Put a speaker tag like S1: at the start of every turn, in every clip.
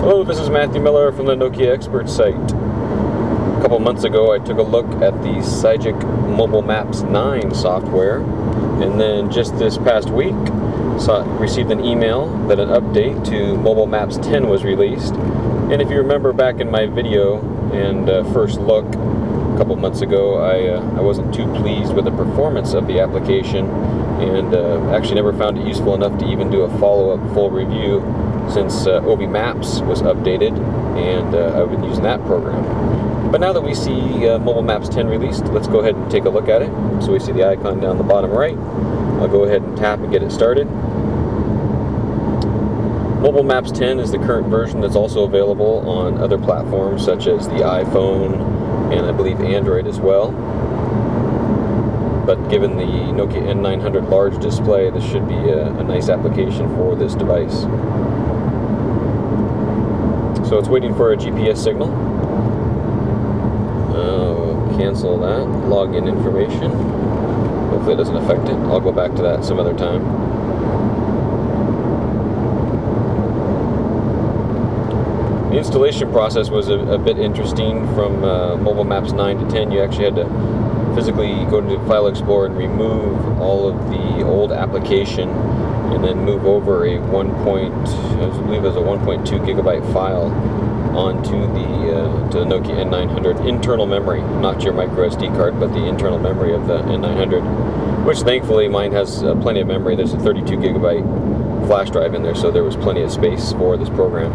S1: Hello, this is Matthew Miller from the Nokia Expert site. A couple months ago I took a look at the Sygic Mobile Maps 9 software, and then just this past week received an email that an update to Mobile Maps 10 was released. And if you remember back in my video and first look a couple months ago, I wasn't too pleased with the performance of the application, and actually never found it useful enough to even do a follow-up full review since OB Maps was updated, and I've been using that program. But now that we see Mobile Maps 10 released, let's go ahead and take a look at it. So we see the icon down the bottom right. I'll go ahead and tap and get it started. Mobile Maps 10 is the current version that's also available on other platforms such as the iPhone and I believe Android as well. But given the Nokia N900 large display, this should be a nice application for this device. So it's waiting for a GPS signal. Cancel that. Login information. Hopefully it doesn't affect it. I'll go back to that some other time. The installation process was a bit interesting. From Mobile Maps 9 to 10, you actually had to physically go into File Explorer and remove all of the old application, and then move over a 1.2 gigabyte file onto the Nokia N900 internal memory, not your micro SD card, but the internal memory of the N900, which thankfully mine has plenty of memory. There's a 32 gigabyte flash drive in there, so there was plenty of space for this program.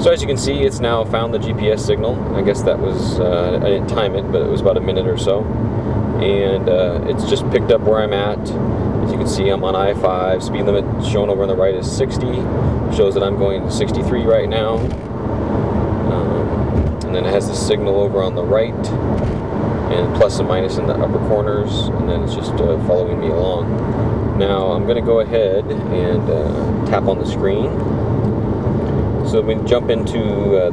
S1: So as you can see, it's now found the GPS signal. I guess that was, I didn't time it, but it was about a minute or so. And it's just picked up where I'm at. As you can see, I'm on I-5. Speed limit shown over on the right is 60. Shows that I'm going 63 right now. And then it has the signal over on the right, and plus and minus in the upper corners, and then it's just following me along. Now I'm going to go ahead and tap on the screen. So we jump into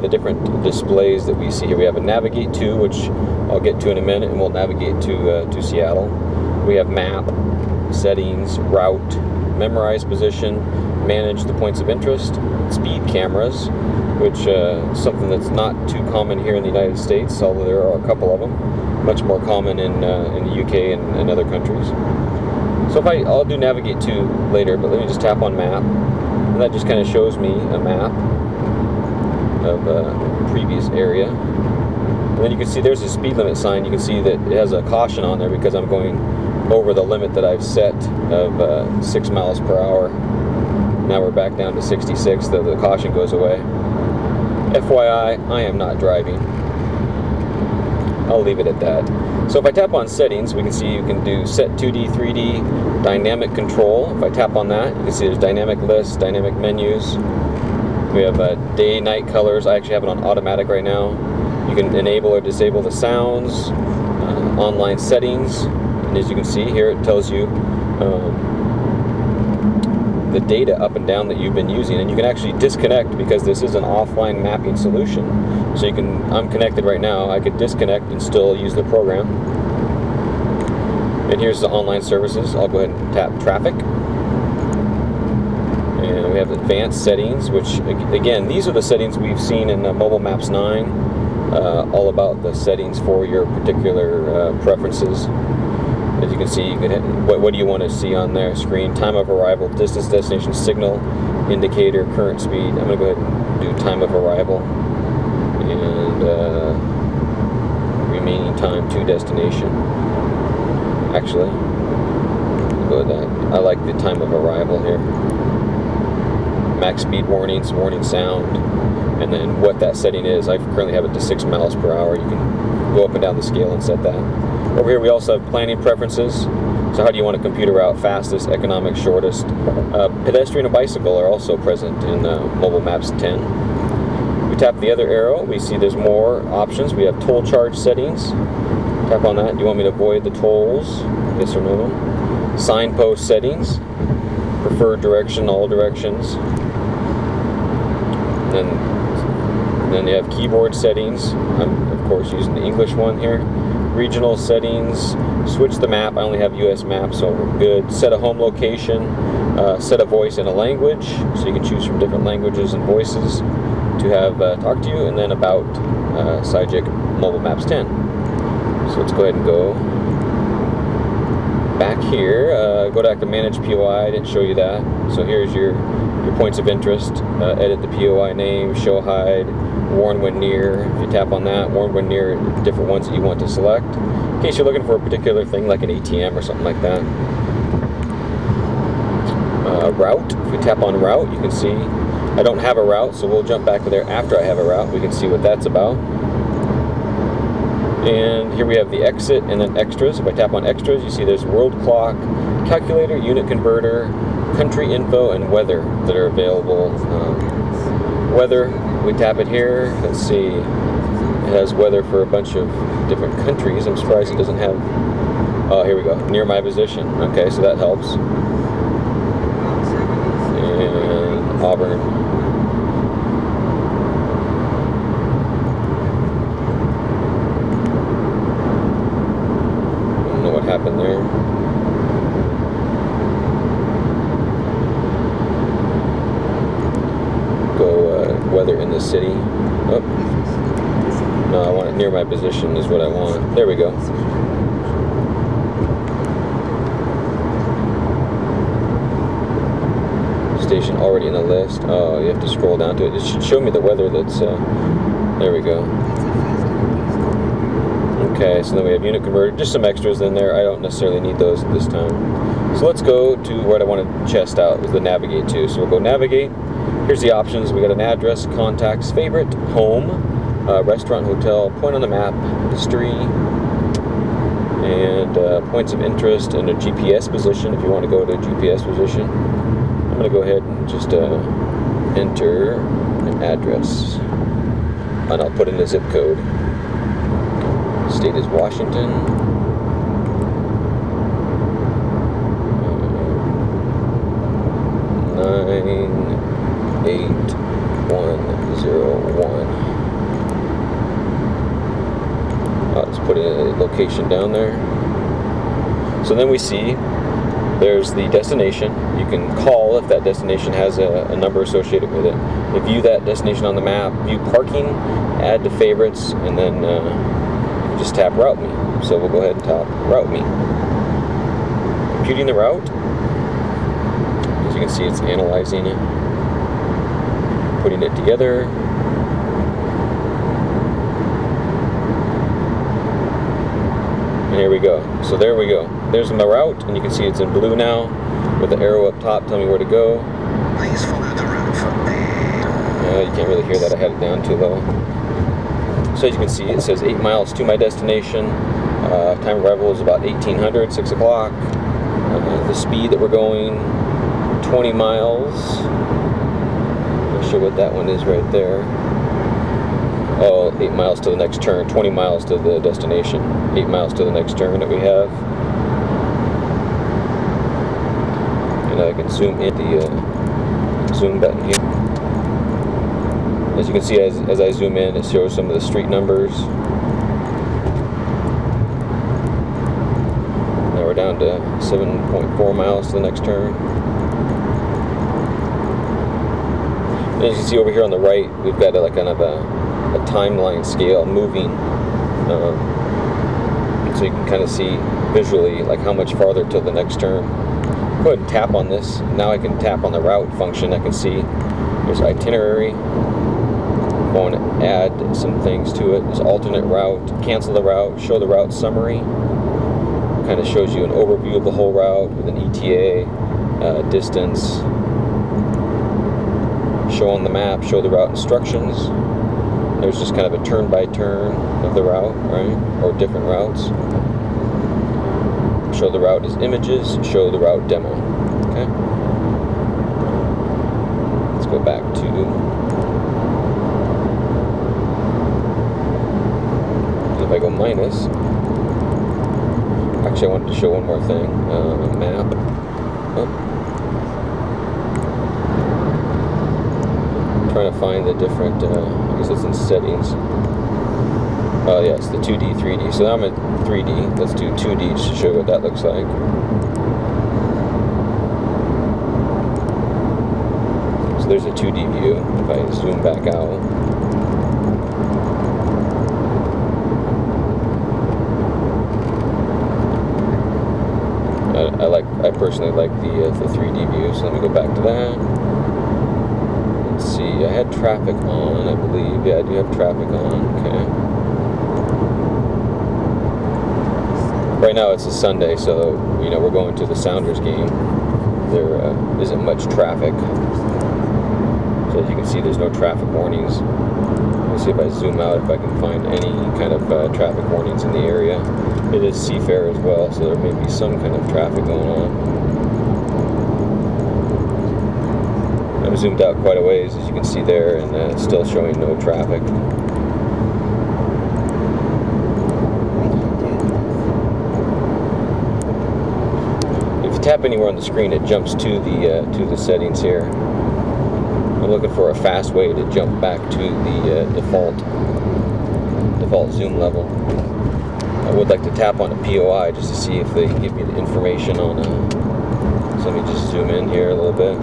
S1: the different displays that we see here. We have a Navigate to, which I'll get to in a minute, and we'll navigate to Seattle. We have Map, Settings, Route, Memorize Position, Manage the Points of Interest, Speed Cameras, which is something that's not too common here in the United States, although there are a couple of them. Much more common in the UK and other countries. So I'll do Navigate to later, but let me just tap on Map, and that just kind of shows me a map of a previous area. And then you can see there's a speed limit sign. You can see that it has a caution on there because I'm going over the limit that I've set of 6 miles per hour. Now we're back down to 66, the caution goes away. FYI, I am not driving. I'll leave it at that. So if I tap on Settings, we can see you can do Set 2D, 3D, Dynamic Control. If I tap on that, you can see there's Dynamic Lists, Dynamic Menus. We have day, night colors. I actually have it on automatic right now. You can enable or disable the sounds, online settings, and as you can see here, it tells you the data up and down that you've been using, and you can actually disconnect because this is an offline mapping solution. So you can, I'm connected right now, I could disconnect and still use the program. And here's the online services. I'll go ahead and tap Traffic. And we have Advanced Settings, which again, these are the settings we've seen in Mobile Maps 9, all about the settings for your particular preferences. As you can see, you can hit, what do you want to see on their screen? Time of arrival, distance, destination, signal, indicator, current speed. I'm going to go ahead and do time of arrival, and remaining time to destination. Actually, I'll go with that. I like the time of arrival here. Max speed warnings, warning sound, and then what that setting is. I currently have it to 6 miles per hour. You can go up and down the scale and set that. Over here we also have planning preferences. So how do you want to compute a route? Fastest, economic, shortest. Pedestrian and bicycle are also present in Mobile Maps 10. We tap the other arrow, we see there's more options. We have toll charge settings. Tap on that. Do you want me to avoid the tolls? Yes or no? Signpost settings. Preferred direction, all directions. And then you have keyboard settings. I'm of course using the English one here. Regional settings, switch the map. I only have US maps, so we're good. Set a home location, set a voice and a language, so you can choose from different languages and voices. to have talked to you, and then about Sygic Mobile Maps 10. So let's go ahead and go back here. Go back to Manage POI. I didn't show you that. So here's your points of interest. Edit the POI name, show hide, warn when near. If you tap on that, warn when near different ones that you want to select. In case you're looking for a particular thing like an ATM or something like that. Route. If we tap on route, you can see I don't have a route, so we'll jump back to there after I have a route. We can see what that's about. And here we have the exit and then extras. If I tap on extras, you see there's world clock, calculator, unit converter, country info, and weather that are available. Weather, we tap it here. Let's see, it has weather for a bunch of different countries. I'm surprised it doesn't have, oh, here we go, near my position. Okay, so that helps. And Auburn. What happened there. Go weather in the city. Oh. No, I want it near my position is what I want. There we go. Station already in the list. Oh, you have to scroll down to it. It should show me the weather that's there we go. Okay, so then we have unit converter, just some extras in there. I don't necessarily need those at this time. So let's go to what I want to chest out, is the navigate to. So we'll go navigate. Here's the options. We got an address, contacts, favorite, home, restaurant, hotel, point on the map, history, and points of interest, and a GPS position if you want to go to a GPS position. I'm going to go ahead and just enter an address, and I'll put in the zip code. State is Washington. 98101. Let's put in a location down there. So then we see there's the destination. You can call if that destination has a number associated with it. You view that destination on the map, view parking, add to favorites, and then just tap route me. So we'll go ahead and tap route me. Computing the route. As you can see, it's analyzing it, putting it together. And here we go. So there we go. There's my route, and you can see it's in blue now with the arrow up top telling me where to go.
S2: Please follow the route from there.
S1: You can't really hear that. I had it down too low. So as you can see, it says 8 miles to my destination. Time of arrival is about 1800, 6 o'clock. The speed that we're going, 20 miles. I'm not sure what that one is right there. Oh, 8 miles to the next turn, 20 miles to the destination. 8 miles to the next turn that we have. And I can zoom in the zoom button here. As you can see, as I zoom in, it shows some of the street numbers. Now we're down to 7.4 miles to the next turn. And as you can see over here on the right, we've got like kind of a timeline scale moving. So you can kind of see visually like how much farther till the next turn. Go ahead and tap on this. Now I can tap on the route function. I can see there's itinerary. Going to add some things to it. There's alternate route, cancel the route, show the route summary. Kind of shows you an overview of the whole route with an ETA, distance. Show on the map, show the route instructions. There's just kind of a turn by turn of the route, right? Or different routes. Show the route as images, show the route demo. Okay. Let's go back to, if I go minus, actually I wanted to show one more thing, map. Oh. I'm trying to find the different, I guess it's in settings. Oh yeah, it's the 2D, 3D. So now I'm at 3D. Let's do 2D just to show you what that looks like. So there's a 2D view if I zoom back out. I personally like the 3D view, so let me go back to that. Let's see, I had traffic on, I believe. Yeah, I do have traffic on. Okay. Right now it's a Sunday, so you know we're going to the Sounders game. There isn't much traffic, so as you can see, there's no traffic warnings. Let's see if I zoom out if I can find any kind of traffic warnings in the area. It is Seafair as well, so there may be some kind of traffic going on. I'm zoomed out quite a ways, as you can see there, and it's still showing no traffic. If you tap anywhere on the screen, it jumps to the settings here. I'm looking for a fast way to jump back to the default zoom level. I would like to tap on a POI just to see if they give me the information on so let me just zoom in here a little bit.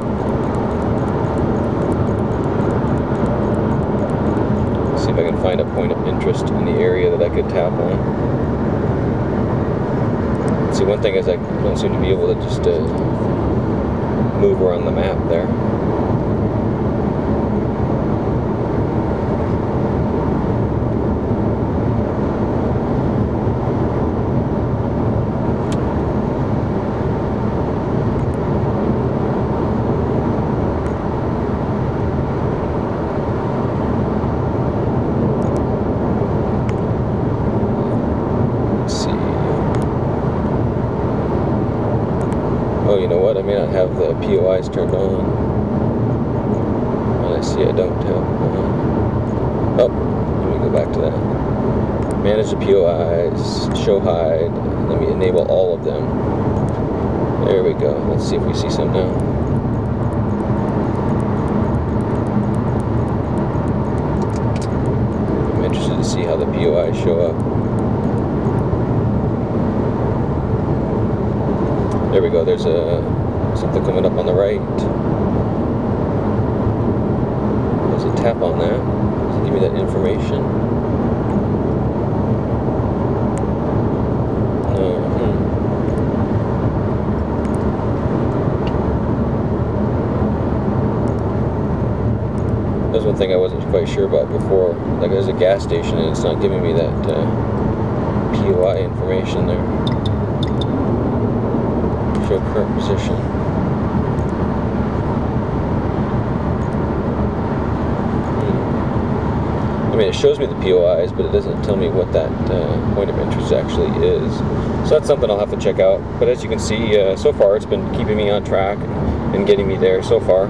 S1: See if I can find a point of interest in the area that I could tap on. See, one thing is I don't seem to be able to just move around the map there. Oh, you know what? I may not have the POIs turned on. And I see I don't have one. Oh, let me go back to that. Manage the POIs, show hide. Let me enable all of them. There we go. Let's see if we see some now. I'm interested to see how the POIs show up. There we go, there's something coming up on the right. There's a tap on that. Does it give me that information? No. There's one thing I wasn't quite sure about before. Like, there's a gas station and it's not giving me that POI information there. Show current position. I mean, it shows me the POIs, but it doesn't tell me what that point of interest actually is. So that's something I'll have to check out. But as you can see, so far it's been keeping me on track and getting me there so far.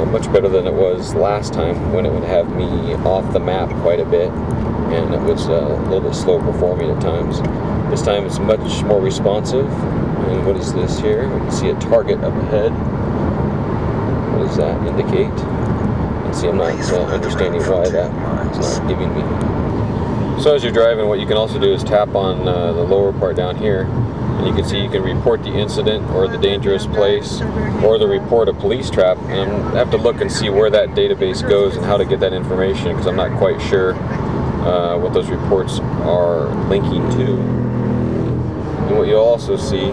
S1: Much better than it was last time when it would have me off the map quite a bit, and it was a little bit slow performing at times. This time it's much more responsive. And what is this here? We can see a target up ahead. What does that indicate? You can see I'm not understanding why that is not giving me. So as you're driving, what you can also do is tap on the lower part down here, and you can see you can report the incident or the dangerous place or the report a police trap. And I have to look and see where that database goes and how to get that information, because I'm not quite sure what those reports are linking to. And what you'll also see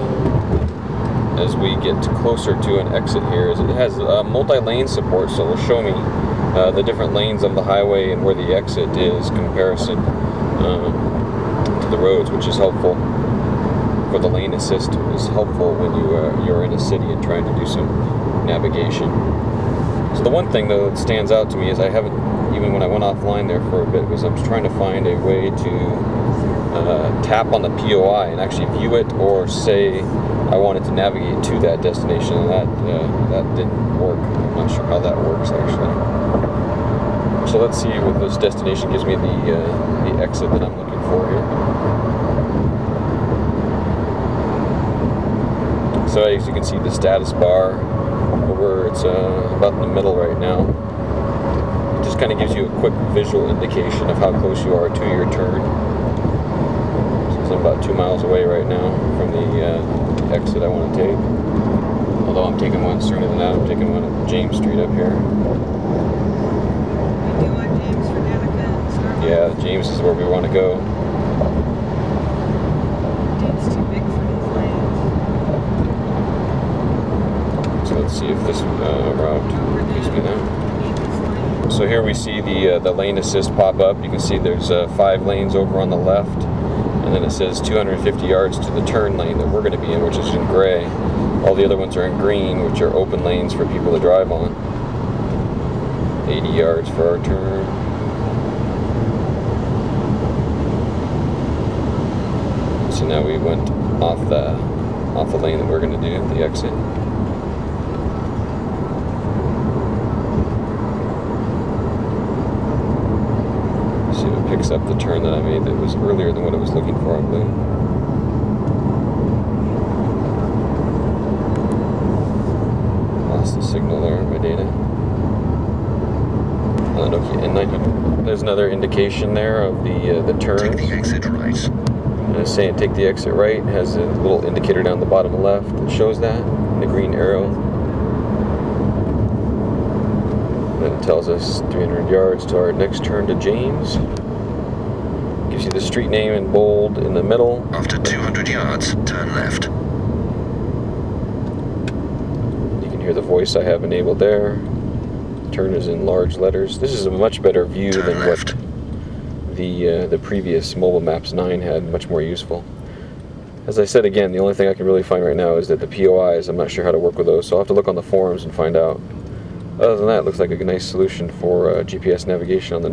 S1: as we get closer to an exit here is it has multi-lane support, so it'll show me the different lanes of the highway and where the exit is comparison to the roads, which is helpful. For the lane assist is helpful when you're in a city and trying to do some navigation. So the one thing though that stands out to me is I haven't, even when I went offline there for a bit, was I was trying to find a way to tap on the POI and actually view it, or say I wanted to navigate to that destination, and that didn't work. I'm not sure how that works actually. So let's see what this destination gives me the exit that I'm looking for here. So as you can see, the status bar over, it's about in the middle right now. It just kind of gives you a quick visual indication of how close you are to your turn. So I'm about 2 miles away right now from the exit I want to take. Although I'm taking one sooner than that, I'm taking one at James Street up here.
S3: You do want James for Danica and Starbucks?
S1: Yeah, James is where we want to go.
S3: Dude's too big for these lanes.
S1: So let's see if this route gives me that. So here we see the lane assist pop up. You can see there's 5 lanes over on the left, and then it says 250 yards to the turn lane that we're going to be in, which is in gray. All the other ones are in green, which are open lanes for people to drive on. 80 yards for our turn. So now we went off the lane that we're going to do, the exit. See if it picks up the turn that I made that was earlier than what it was looking for, I believe. Lost the signal there on my data. On the Nokia N900. There's another indication there of the turn.
S2: Take the exit right.
S1: It's saying take the exit right. It has a little indicator down the bottom left that shows that, the green arrow. Then it tells us 300 yards to our next turn to James. Gives you the street name in bold in the middle.
S2: After 200 yards, turn left.
S1: You can hear the voice I have enabled there. Turn is in large letters. This is a much better view
S2: Turn
S1: than
S2: left.
S1: what the previous Mobile Maps 9 had. Much more useful. As I said again, the only thing I can really find right now is that the POIs, I'm not sure how to work with those, so I'll have to look on the forums and find out. Other than that, it looks like a nice solution for GPS navigation on the